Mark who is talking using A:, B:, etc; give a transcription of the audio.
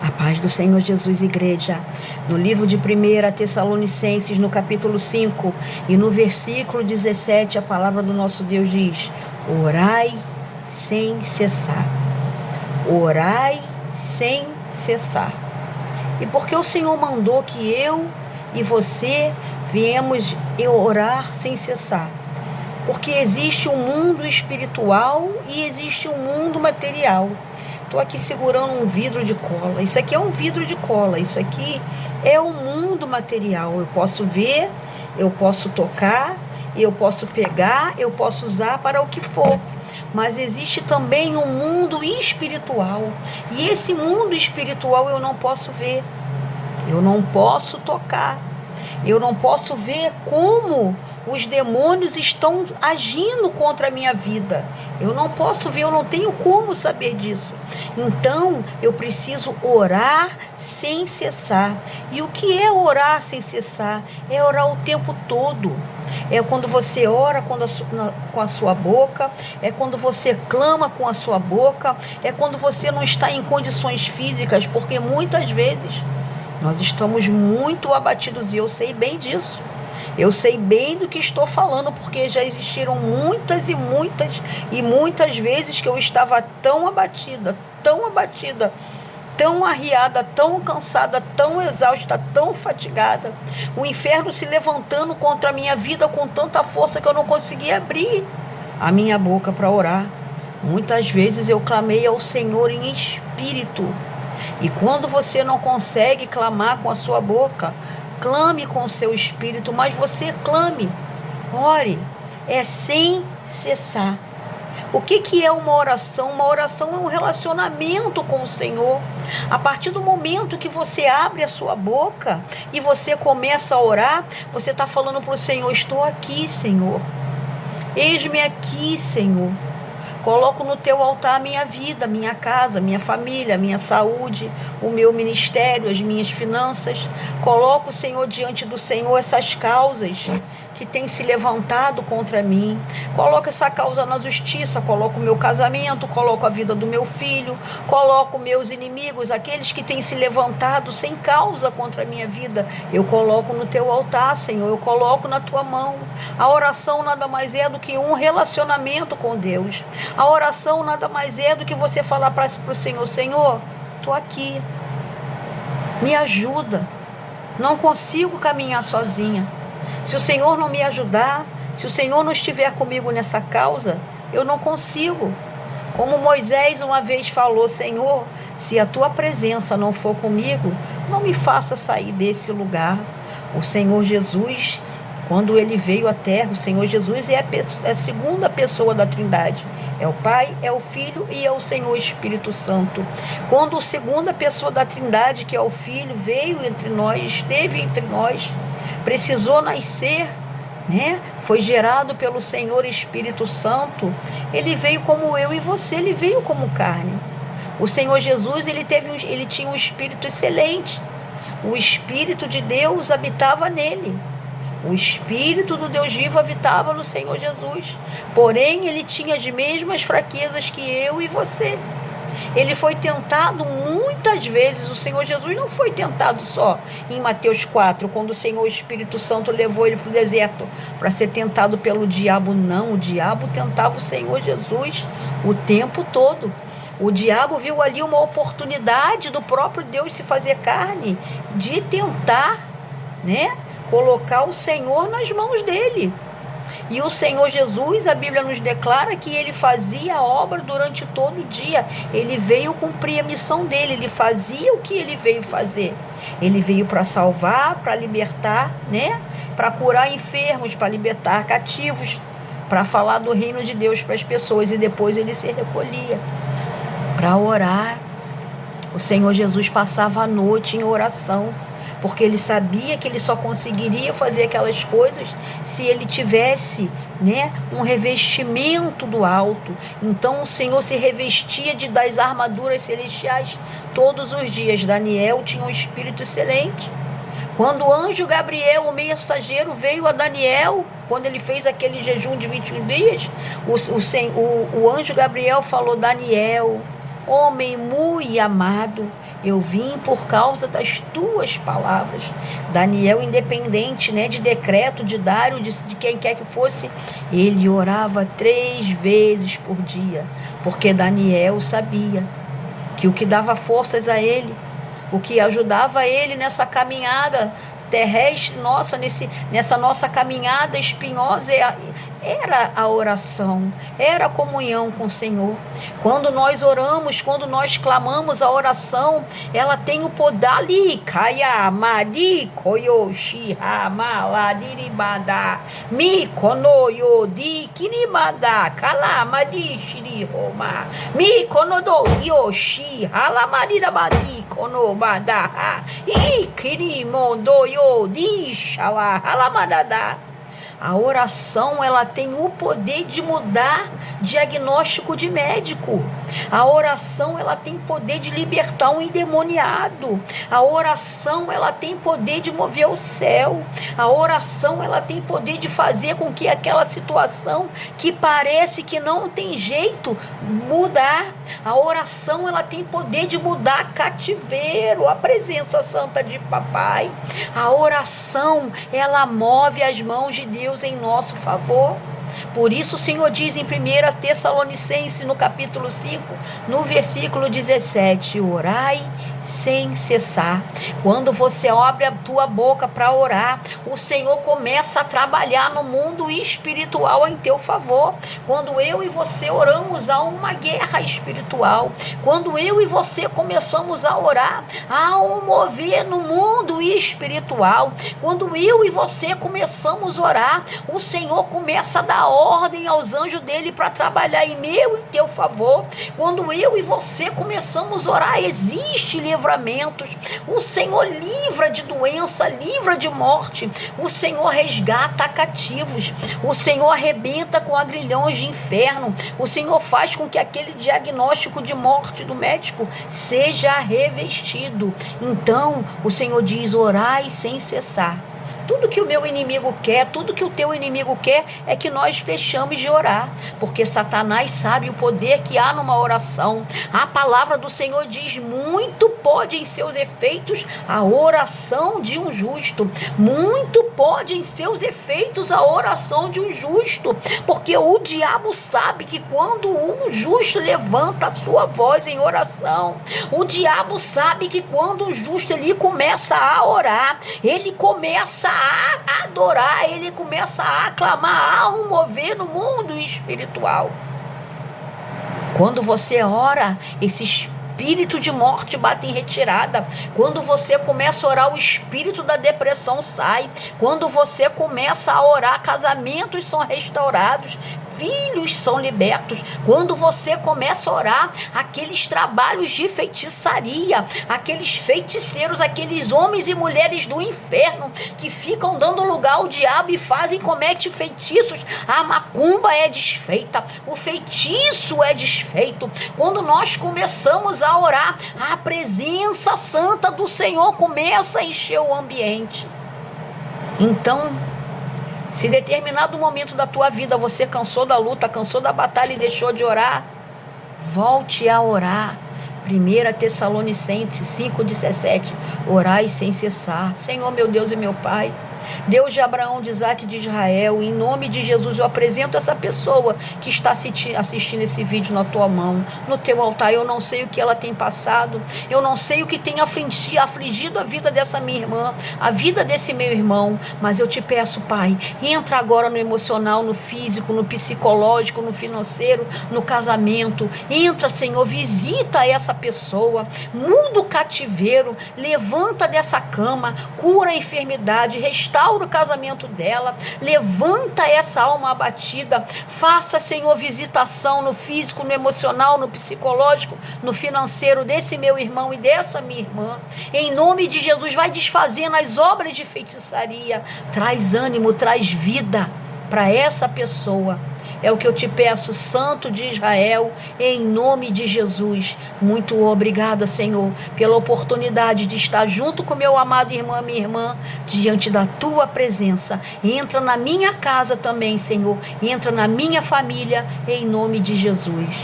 A: A paz do Senhor Jesus, igreja. No livro de 1 Tessalonicenses, no capítulo 5 e no versículo 17, a palavra do nosso Deus diz: orai sem cessar. Orai sem cessar. E porque o Senhor mandou que eu e você viemos orar sem cessar? Porque existe um mundo espiritual e existe um mundo material. Estou aqui segurando um vidro de cola. Isso aqui é um vidro de cola. Isso aqui é o mundo material. Eu posso ver, eu posso tocar, eu posso pegar, eu posso usar para o que for. Mas existe também um mundo espiritual. E esse mundo espiritual eu não posso ver. Eu não posso tocar. Eu não posso ver como os demônios estão agindo contra a minha vida. Eu não posso ver, eu não tenho como saber disso. Então, eu preciso orar sem cessar. E o que é orar sem cessar? É orar o tempo todo. É quando você ora com a sua boca, é quando você clama com a sua boca, é quando você não está em condições físicas, porque muitas vezes nós estamos muito abatidos e eu sei bem disso. Eu sei bem do que estou falando, porque já existiram muitas vezes que eu estava tão abatida, tão arriada, tão cansada, tão exausta, tão fatigada. O inferno se levantando contra a minha vida com tanta força que eu não conseguia abrir a minha boca para orar. Muitas vezes eu clamei ao Senhor em espírito. E quando você não consegue clamar com a sua boca, clame com o seu espírito, mas você clame, ore, é sem cessar. O que é uma oração? Uma oração é um relacionamento com o Senhor. A partir do momento que você abre a sua boca e você começa a orar, você está falando para o Senhor: estou aqui, Senhor. Eis-me aqui, Senhor. Coloco no teu altar a minha vida, minha casa, minha família, minha saúde, o meu ministério, as minhas finanças. Coloco, Senhor, diante do Senhor essas causas que têm se levantado contra mim. Coloco essa causa na justiça, coloco o meu casamento, coloco a vida do meu filho, coloco meus inimigos, aqueles que têm se levantado sem causa contra a minha vida. Eu coloco no teu altar, Senhor, eu coloco na tua mão. A oração nada mais é do que um relacionamento com Deus. A oração nada mais é do que você falar para o Senhor: Senhor, estou aqui, me ajuda, não consigo caminhar sozinha. Se o Senhor não me ajudar, se o Senhor não estiver comigo nessa causa, eu não consigo. Como Moisés uma vez falou: Senhor, se a tua presença não for comigo, não me faça sair desse lugar. O Senhor Jesus, quando ele veio à terra, o Senhor Jesus é a segunda pessoa da Trindade. É o Pai, é o Filho e é o Senhor Espírito Santo. Quando a segunda pessoa da Trindade, que é o Filho, veio entre nós, esteve entre nós, precisou nascer, né? Foi gerado pelo Senhor Espírito Santo. Ele veio como eu e você, ele veio como carne. O Senhor Jesus, ele tinha um espírito excelente. O Espírito de Deus habitava nele. O Espírito do Deus vivo habitava no Senhor Jesus. Porém, ele tinha as mesmas fraquezas que eu e você. Ele foi tentado muitas vezes. O Senhor Jesus não foi tentado só em Mateus 4, quando o Senhor Espírito Santo levou ele para o deserto para ser tentado pelo diabo. Não, o diabo tentava o Senhor Jesus o tempo todo. O diabo viu ali uma oportunidade do próprio Deus se fazer carne, de tentar, né, colocar o Senhor nas mãos dele. E o Senhor Jesus, a Bíblia nos declara que ele fazia a obra durante todo o dia. Ele veio cumprir a missão dele, ele fazia o que ele veio fazer. Ele veio para salvar, para libertar, né? Para curar enfermos, para libertar cativos, para falar do reino de Deus para as pessoas. E depois ele se recolhia para orar. O Senhor Jesus passava a noite em oração, porque ele sabia que ele só conseguiria fazer aquelas coisas se ele tivesse, né, um revestimento do alto. Então o Senhor se revestia das armaduras celestiais todos os dias. Daniel tinha um espírito excelente. Quando o anjo Gabriel, o mensageiro, veio a Daniel, quando ele fez aquele jejum de 21 dias, o anjo Gabriel falou: Daniel, homem muito amado, Eu vim por causa das tuas palavras. Daniel, independente, de decreto, de Dário, de quem quer que fosse, ele orava 3 vezes por dia, porque Daniel sabia que o que dava forças a ele, o que ajudava ele nessa caminhada terrestre nossa, nessa nossa caminhada espinhosa, era a oração, era a comunhão com o Senhor. Quando nós oramos, quando nós clamamos, a oração, ela tem o poder ali, kaya madi koyoshi hamaladirimbada mi konoyo di kirimada kalamadi shirihoma mi konodo yoshi halamadibadi konobada i kirimodo yo di shala halamadada. A oração, ela tem o poder de mudar diagnóstico de médico. A oração, ela tem poder de libertar um endemoniado. A oração, ela tem poder de mover o céu. A oração, ela tem poder de fazer com que aquela situação que parece que não tem jeito, mudar. A oração, ela tem poder de mudar cativeiro, a presença santa de papai. A oração, ela move as mãos de Deus em nosso favor. Por isso o Senhor diz em 1 Tessalonicenses, no capítulo 5, no versículo 17, orai sem cessar. Quando você abre a tua boca para orar, o Senhor começa a trabalhar no mundo espiritual em teu favor. Quando eu e você oramos, há uma guerra espiritual. Quando eu e você começamos a orar, há um mover no mundo espiritual. Quando eu e você começamos a orar, o Senhor começa a dar ordem aos anjos dele para trabalhar em meu e em teu favor. Quando eu e você começamos a orar, existe livramentos. O Senhor livra de doença, livra de morte. O Senhor resgata cativos. O Senhor arrebenta com agrilhões de inferno. O Senhor faz com que aquele diagnóstico de morte do médico seja revestido. Então, o Senhor diz, orai sem cessar. Tudo que o meu inimigo quer, tudo que o teu inimigo quer, é que nós deixamos de orar, porque Satanás sabe o poder que há numa oração. A palavra do Senhor diz, muito pode em seus efeitos a oração de um justo, muito pode em seus efeitos a oração de um justo, porque o diabo sabe que quando um justo levanta a sua voz em oração, o diabo sabe que quando um justo ele começa a orar, ele começa a adorar, ele começa a aclamar, há um mover no mundo espiritual. Quando você ora, esse espírito de morte bate em retirada. Quando você começa a orar, o espírito da depressão sai. Quando você começa a orar, casamentos são restaurados, filhos são libertos. Quando você começa a orar, aqueles trabalhos de feitiçaria, aqueles feiticeiros, aqueles homens e mulheres do inferno que ficam dando lugar ao diabo e cometem feitiços, a macumba é desfeita, o feitiço é desfeito. Quando nós começamos a orar, a presença santa do Senhor começa a encher o ambiente. Então, se em determinado momento da tua vida você cansou da luta, cansou da batalha e deixou de orar, volte a orar. 1 Tessalonicenses 5,17, orai sem cessar. Senhor, meu Deus e meu Pai, Deus de Abraão, de Isaac e de Israel, em nome de Jesus, eu apresento essa pessoa que está assistindo esse vídeo na tua mão, no teu altar. Eu não sei o que ela tem passado, eu não sei o que tem afligido a vida dessa minha irmã, a vida desse meu irmão, mas eu te peço, Pai, entra agora no emocional, no físico, no psicológico, no financeiro, no casamento. Entra, Senhor, visita essa pessoa, muda o cativeiro, levanta dessa cama, cura a enfermidade, restaura o casamento dela, levanta essa alma abatida, faça, Senhor, visitação no físico, no emocional, no psicológico, no financeiro desse meu irmão e dessa minha irmã. Em nome de Jesus, vai desfazendo as obras de feitiçaria, traz ânimo, traz vida para essa pessoa. É o que eu te peço, Santo de Israel, em nome de Jesus. Muito obrigada, Senhor, pela oportunidade de estar junto com meu amado irmão, minha irmã, diante da tua presença. Entra na minha casa também, Senhor. Entra na minha família, em nome de Jesus.